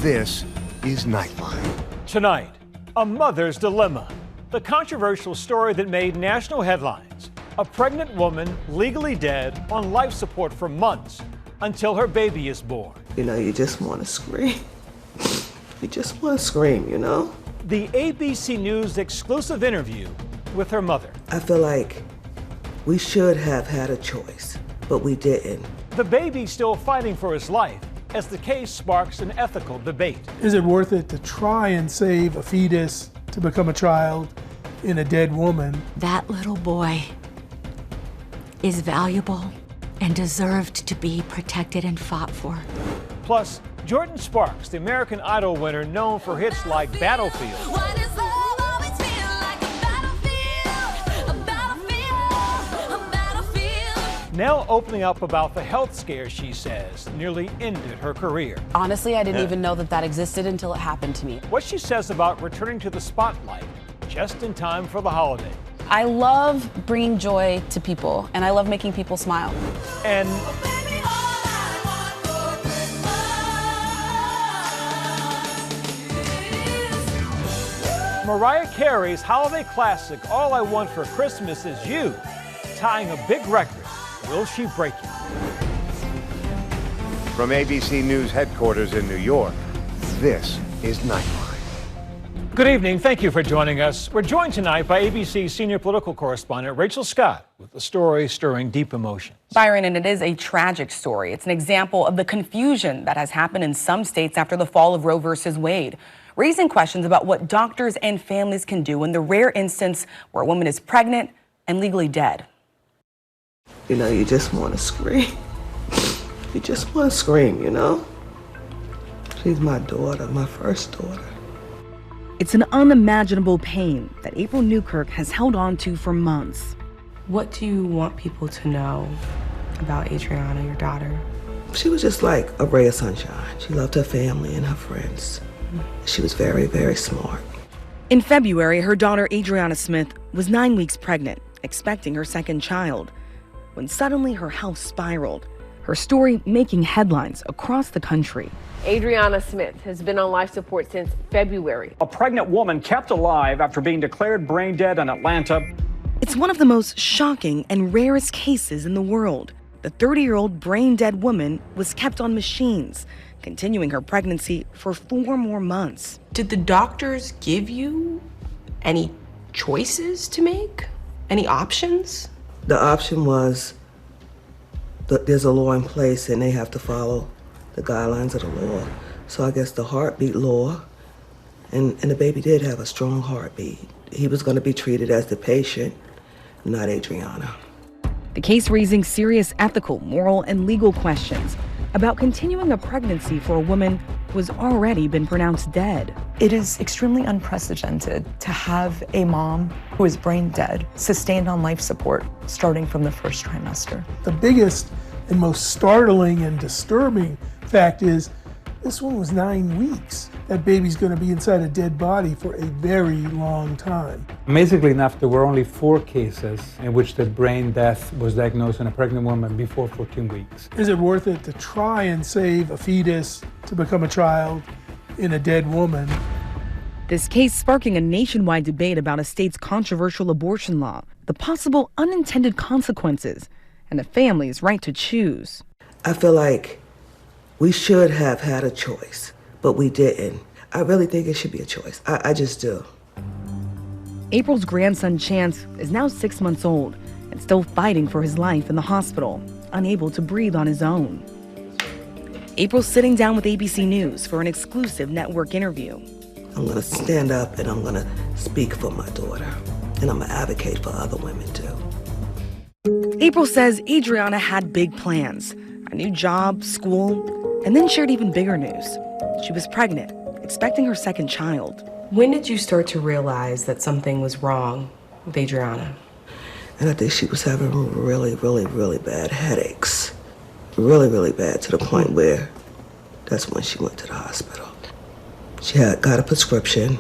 This is Nightline. Tonight, a mother's dilemma. The controversial story that made national headlines. A pregnant woman legally dead on life support for months until her baby is born. You know, you just want to scream. You just want to scream, you know? The ABC News exclusive interview with her mother. I feel like we should have had a choice, but we didn't. The baby still fighting for his life as the case sparks an ethical debate. Is it worth it to try and save a fetus to become a child in a dead woman? That little boy is valuable and deserved to be protected and fought for. Plus, Jordin Sparks, the American Idol winner known for hits like Battlefield. Now opening up about the health scare she says nearly ended her career. Honestly, I didn't even know that existed until it happened to me. What she says about returning to the spotlight just in time for the holiday. I love bringing joy to people, and I love making people smile. And Mariah Carey's holiday classic, All I Want for Christmas Is You, tying a big record. Will she break it? From ABC News headquarters in New York, this is Nightline. Good evening. Thank you for joining us. We're joined tonight by ABC senior political correspondent Rachel Scott with the story stirring deep emotions. Byron, and it is a tragic story. It's an example of the confusion that has happened in some states after the fall of Roe versus Wade, raising questions about what doctors and families can do in the rare instance where a woman is pregnant and legally dead. You know, you just want to scream. You just want to scream, you know? She's my daughter, my first daughter. It's an unimaginable pain that April Newkirk has held on to for months. What do you want people to know about Adriana, your daughter? She was just like a ray of sunshine. She loved her family and her friends. She was very, very smart. In February, her daughter Adriana Smith was 9 weeks pregnant, expecting her second child, when suddenly her health spiraled, her story making headlines across the country. Adriana Smith has been on life support since February. A pregnant woman kept alive after being declared brain dead in Atlanta. It's one of the most shocking and rarest cases in the world. The 30-year-old brain dead woman was kept on machines, continuing her pregnancy for 4 more months. Did the doctors give you any choices to make? Any options? The option was that there's a law in place and they have to follow the guidelines of the law. So I guess the heartbeat law, and the baby did have a strong heartbeat. He was going to be treated as the patient, not Adriana. The case raising serious ethical, moral, and legal questions about continuing a pregnancy for a woman who has already been pronounced dead. It is extremely unprecedented to have a mom who is brain dead, sustained on life support, starting from the first trimester. The biggest and most startling and disturbing fact is this one was 9 weeks. That baby's going to be inside a dead body for a very long time. Amazingly enough, there were only 4 cases in which the brain death was diagnosed in a pregnant woman before 14 weeks. Is it worth it to try and save a fetus to become a child in a dead woman? This case sparking a nationwide debate about a state's controversial abortion law, the possible unintended consequences, and a family's right to choose. I feel like we should have had a choice, but we didn't. I really think it should be a choice. I just do. April's grandson, Chance, is now 6 months old and still fighting for his life in the hospital, unable to breathe on his own. April's sitting down with ABC News for an exclusive network interview. I'm going to stand up and I'm going to speak for my daughter, and I'm going to advocate for other women too. April says Adriana had big plans, a new job, school, and then shared even bigger news. She was pregnant, expecting her second child. When did you start to realize that something was wrong with Adriana? And I think she was having really, really, really bad headaches. Really, really bad, to the point where that's when she went to the hospital. She had got a prescription,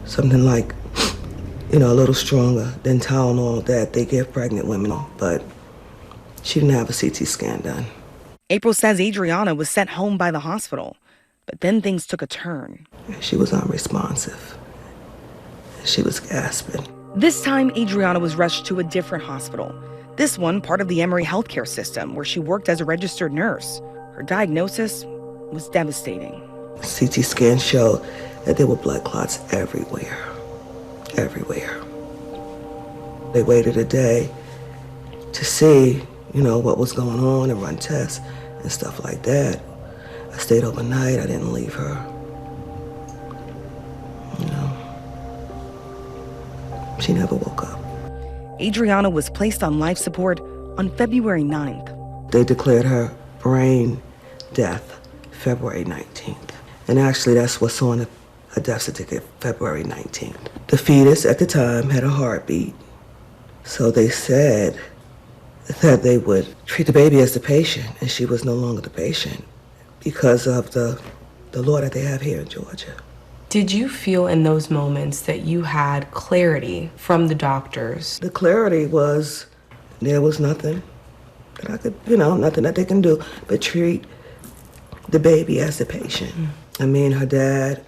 something like, you know, a little stronger than Tylenol that they give pregnant women, but she didn't have a CT scan done. April says Adriana was sent home by the hospital, But then things took a turn. She was unresponsive. She was gasping. This time, Adriana was rushed to a different hospital. This one, part of the Emory healthcare system, where she worked as a registered nurse. Her diagnosis was devastating. CT scan showed that there were blood clots everywhere. Everywhere. They waited a day to see, what was going on and run tests and stuff like that. I stayed overnight. I didn't leave her. She never woke up. Adriana was placed on life support on February 9th. They declared her brain death February 19th. And actually, that's what's on a death certificate, February 19th. The fetus at the time had a heartbeat. So they said that they would treat the baby as the patient, and she was no longer the patient because of the law that they have here in Georgia. Did you feel in those moments that you had clarity from the doctors? The clarity was there was nothing that I could, nothing that they can do but treat the baby as the patient. I mean, her dad,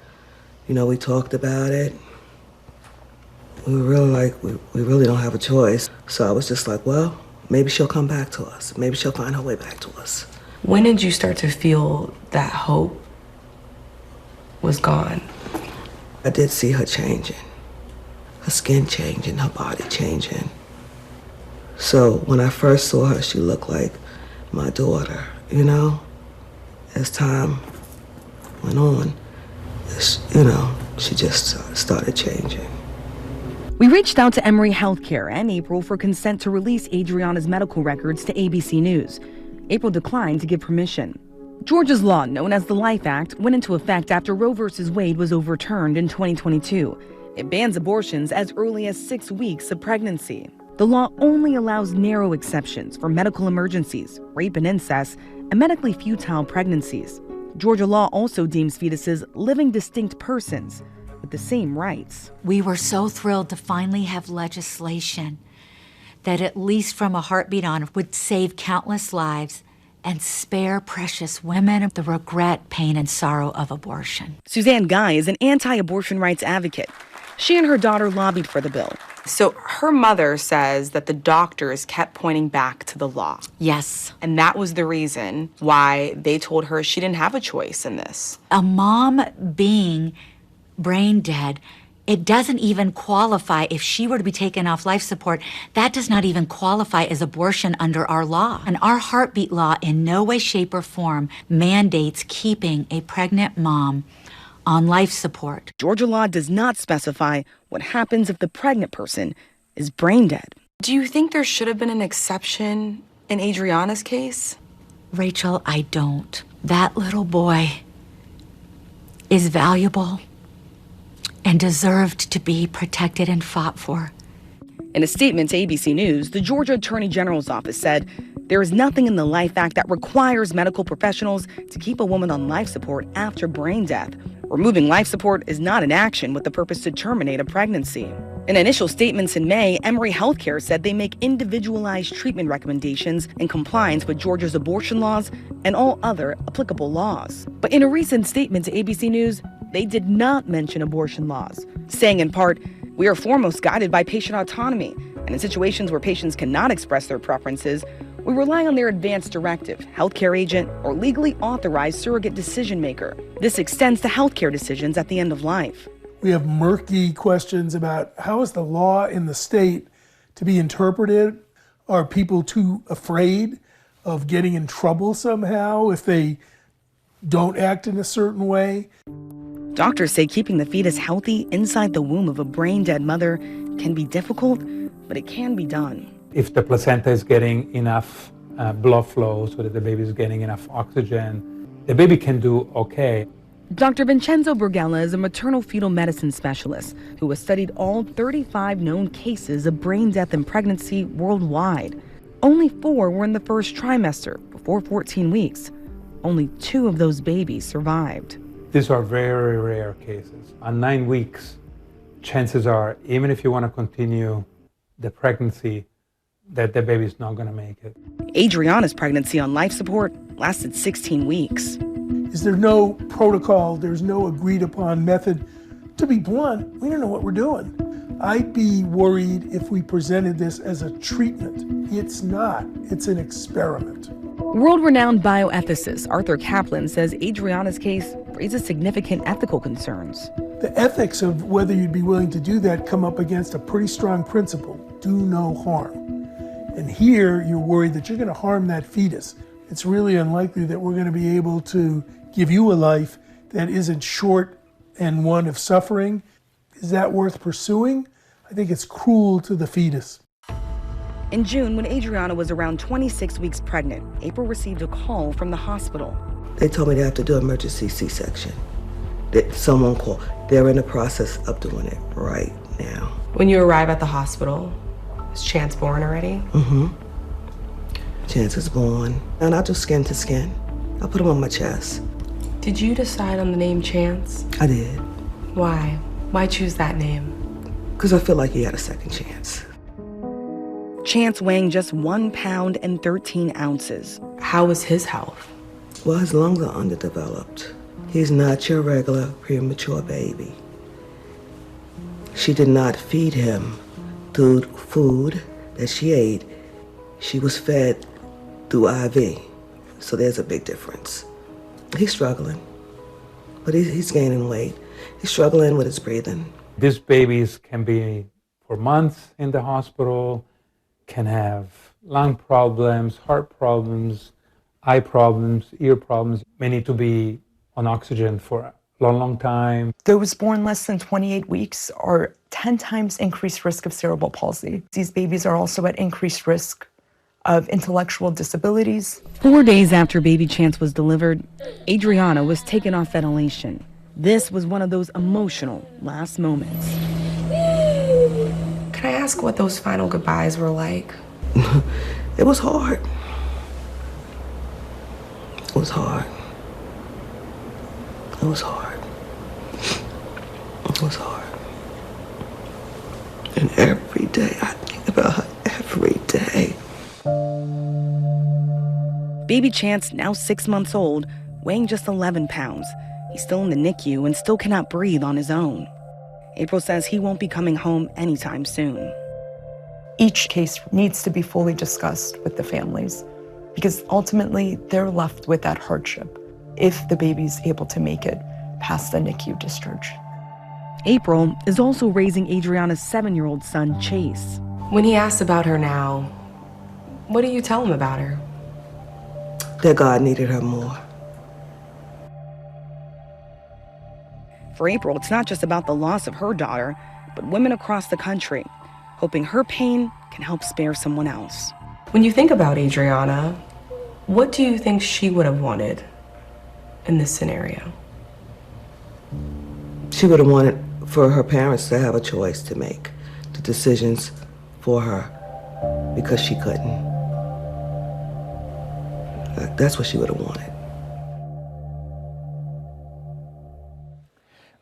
we talked about it. We were really like, we really don't have a choice. So I was just like, well, maybe she'll come back to us. Maybe she'll find her way back to us. When did you start to feel that hope was gone? I did see her changing. Her skin changing, her body changing. So when I first saw her, she looked like my daughter, As time went on, she just started changing. We reached out to Emory Healthcare and April for consent to release Adriana's medical records to ABC News. April declined to give permission. Georgia's law, known as the Life Act, went into effect after Roe v. Wade was overturned in 2022. It bans abortions as early as 6 weeks of pregnancy. The law only allows narrow exceptions for medical emergencies, rape and incest, and medically futile pregnancies. Georgia law also deems fetuses living distinct persons with the same rights. We were so thrilled to finally have legislation that, at least from a heartbeat on, would save countless lives and spare precious women the regret, pain, and sorrow of abortion. Suzanne Guy is an anti-abortion rights advocate. She and her daughter lobbied for the bill. So her mother says that the doctors kept pointing back to the law. Yes. And that was the reason why they told her she didn't have a choice in this. A mom being brain dead, it doesn't even qualify. If she were to be taken off life support, that does not even qualify as abortion under our law. And our heartbeat law in no way, shape, or form mandates keeping a pregnant mom on life support. Georgia law does not specify what happens if the pregnant person is brain dead. Do you think there should have been an exception in Adriana's case? Rachel, I don't. That little boy is valuable and deserved to be protected and fought for. In a statement to ABC News, the Georgia Attorney General's office said there is nothing in the Life Act that requires medical professionals to keep a woman on life support after brain death. Removing life support is not an action with the purpose to terminate a pregnancy. In initial statements in May, Emory Healthcare said they make individualized treatment recommendations in compliance with Georgia's abortion laws and all other applicable laws. But in a recent statement to ABC News, they did not mention abortion laws, saying in part, "We are foremost guided by patient autonomy, and in situations where patients cannot express their preferences, we rely on their advance directive, healthcare agent, or legally authorized surrogate decision maker. This extends to healthcare decisions at the end of life." We have murky questions about how is the law in the state to be interpreted? Are people too afraid of getting in trouble somehow if they don't act in a certain way? Doctors say keeping the fetus healthy inside the womb of a brain-dead mother can be difficult, but it can be done. If the placenta is getting enough blood flow so that the baby is getting enough oxygen, the baby can do okay. Dr. Vincenzo Bergella is a maternal fetal medicine specialist who has studied all 35 known cases of brain death in pregnancy worldwide. Only 4 were in the first trimester, before 14 weeks. Only 2 of those babies survived. These are very rare cases. At 9 weeks, chances are, even if you want to continue the pregnancy, that the baby's not going to make it. Adriana's pregnancy on life support lasted 16 weeks. is there's no protocol, there's no agreed upon method. To be blunt, we don't know what we're doing. I'd be worried if we presented this as a treatment. It's not, it's an experiment. World-renowned bioethicist Arthur Kaplan says Adriana's case raises significant ethical concerns. The ethics of whether you'd be willing to do that come up against a pretty strong principle: do no harm. And here you're worried that you're going to harm that fetus. It's really unlikely that we're going to be able to give you a life that isn't short and one of suffering. Is that worth pursuing? I think it's cruel to the fetus. In June, when Adriana was around 26 weeks pregnant, April received a call from the hospital. They told me they have to do emergency C-section. Someone called. They're in the process of doing it right now. When you arrive at the hospital, is Chance born already? Mm-hmm. Chance is born. And I'll do skin to skin. I'll put him on my chest. Did you decide on the name Chance? I did. Why? Why choose that name? Because I feel like he had a second chance. Chance weighing just 1 pound and 13 ounces. How was his health? Well, his lungs are underdeveloped. He's not your regular premature baby. She did not feed him through food that she ate. She was fed through IV. So there's a big difference. He's struggling, but he's gaining weight. He's struggling with his breathing. These babies can be for months in the hospital, can have lung problems, heart problems, eye problems, ear problems. May need to be on oxygen for a long, long time. Those born less than 28 weeks are 10 times increased risk of cerebral palsy. These babies are also at increased risk of intellectual disabilities. 4 days after baby Chance was delivered, Adriana was taken off ventilation. This was one of those emotional last moments. Can I ask what those final goodbyes were like? It was hard. It was hard. It was hard. It was hard. And every day I think about her, every day. Baby Chance, now 6 months old, weighing just 11 pounds. He's still in the NICU and still cannot breathe on his own. April says he won't be coming home anytime soon. Each case needs to be fully discussed with the families because ultimately they're left with that hardship if the baby's able to make it past the NICU discharge. April is also raising Adriana's 7-year-old son, Chase. When he asks about her now, what do you tell him about her? That God needed her more. For April, it's not just about the loss of her daughter, but women across the country, hoping her pain can help spare someone else. When you think about Adriana, what do you think she would have wanted in this scenario? She would have wanted for her parents to have a choice to make the decisions for her because she couldn't. That's what she would have wanted.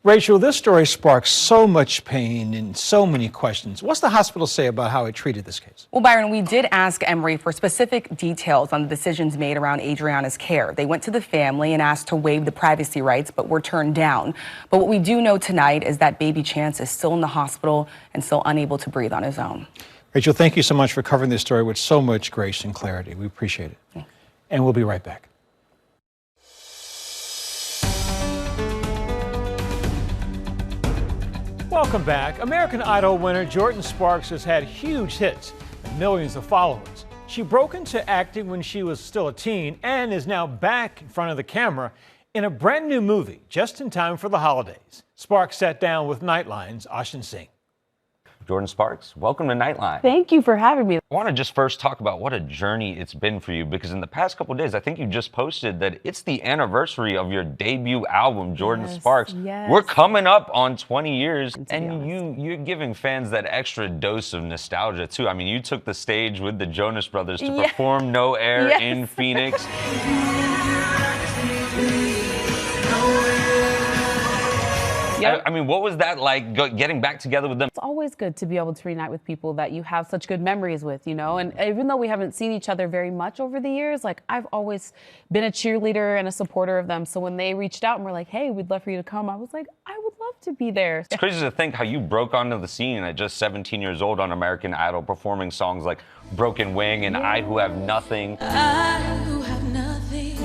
Rachel, this story sparks so much pain and so many questions. What's the hospital say about how it treated this case? Well, Byron, we did ask Emory for specific details on the decisions made around Adriana's care. They went to the family and asked to waive the privacy rights, but were turned down. But what we do know tonight is that baby Chance is still in the hospital and still unable to breathe on his own. Rachel, thank you so much for covering this story with so much grace and clarity. We appreciate it. Thanks. And we'll be right back. Welcome back. American Idol winner Jordin Sparks has had huge hits and millions of followers. She broke into acting when she was still a teen and is now back in front of the camera in a brand new movie just in time for the holidays. Sparks sat down with Nightline's Ashin Singh. Jordin Sparks, welcome to Nightline. Thank you for having me. I want to just first talk about what a journey it's been for you, because in the past couple of days, I think you just posted that it's the anniversary of your debut album, Jordin Sparks. Yes. We're coming up on 20 years, and you're giving fans that extra dose of nostalgia, too. I mean, you took the stage with the Jonas Brothers to perform No Air in Phoenix. Yep. I mean, what was that like, getting back together with them? It's always good to be able to reunite with people that you have such good memories with, you know? And even though we haven't seen each other very much over the years, like, I've always been a cheerleader and a supporter of them. So when they reached out and were like, hey, we'd love for you to come, I was like, I would love to be there. It's crazy to think how you broke onto the scene at just 17 years old on American Idol, performing songs like Broken Wing and I Who Have Nothing. I who have nothing.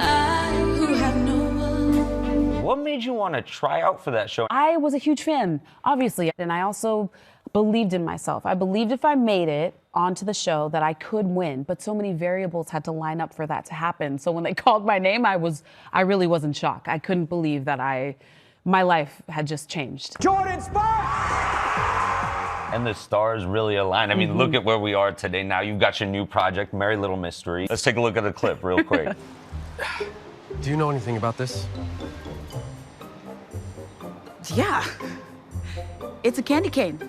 I who have no one. What made you want to try out for that show? I was a huge fan, obviously, and I also believed in myself. I believed if I made it onto the show that I could win, but so many variables had to line up for that to happen. So when they called my name, I really was in shock. I couldn't believe that my life had just changed. Jordin Sparks! And the stars really aligned. I mean, look at where we are today. Now you've got your new project, Merry Little Mystery. Let's take a look at the clip real quick. Do you know anything about this? Yeah, it's a candy cane.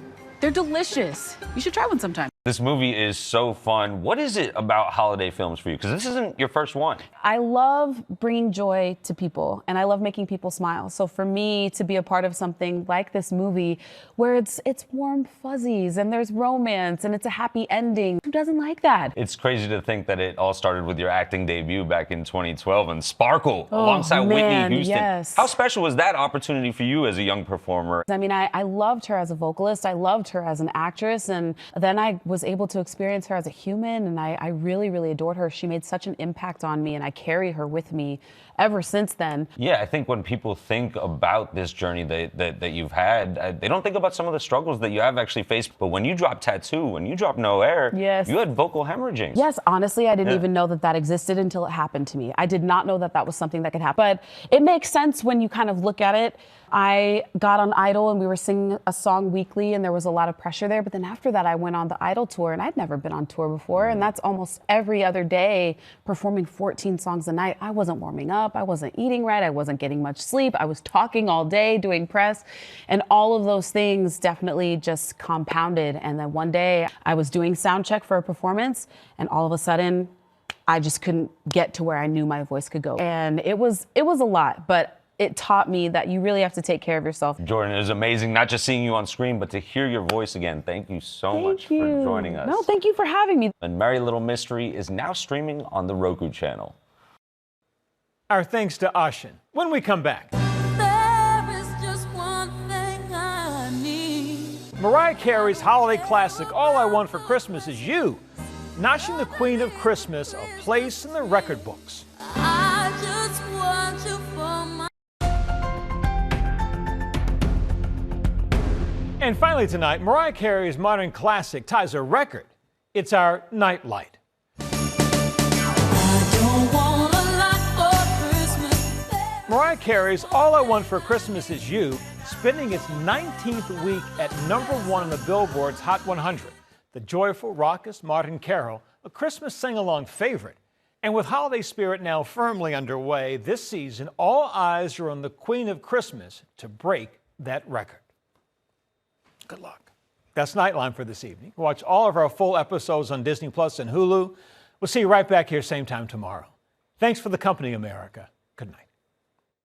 They're delicious. You should try one sometime. This movie is so fun. What is it about holiday films for you? Because this isn't your first one. I love bringing joy to people, and I love making people smile. So for me to be a part of something like this movie, where it's warm fuzzies and there's romance and it's a happy ending, who doesn't like that? It's crazy to think that it all started with your acting debut back in 2012 and Sparkle alongside Whitney Houston. Yes. How special was that opportunity for you as a young performer? I mean, I loved her as a vocalist. I loved her as an actress, and then I was able to experience her as a human, and I really, really adored her. She made such an impact on me, and I carry her with me ever since then. Yeah, I think when people think about this journey that you've had, they don't think about some of the struggles that you have actually faced. But when you dropped Tattoo, when you dropped No Air, yes, you had vocal hemorrhaging. Yes, honestly, I didn't even know that existed until it happened to me. I did not know that was something that could happen. But it makes sense when you kind of look at it. I got on Idol and we were singing a song weekly and there was a lot of pressure there. But then after that, I went on the Idol tour and I'd never been on tour before. And that's almost every other day performing 14 songs a night. I wasn't warming up. I wasn't eating right. I wasn't getting much sleep. I was talking all day, doing press. And all of those things definitely just compounded. And then one day I was doing sound check for a performance and all of a sudden I just couldn't get to where I knew my voice could go. And it was a lot, but it taught me that you really have to take care of yourself. Jordin, it was amazing not just seeing you on screen, but to hear your voice again. Thank you so much for joining us. No, thank you for having me. And Merry Little Mystery is now streaming on the Roku channel. Our thanks to Ashin. When we come back, There is just one thing I need. Mariah Carey's holiday classic, All I Want for Christmas Is You, notching the Queen of Christmas a place in the record books. I just want you for my. And finally tonight, Mariah Carey's modern classic ties a record. It's our Nightline. Mariah Carey's All I Want for Christmas Is You, spending its 19th week at #1 on the Billboard's Hot 100. The joyful, raucous, modern carol, a Christmas sing-along favorite. And with holiday spirit now firmly underway, this season, all eyes are on the Queen of Christmas to break that record. Good luck. That's Nightline for this evening. Watch all of our full episodes on Disney Plus and Hulu. We'll see you right back here same time tomorrow. Thanks for the company, America. Good night.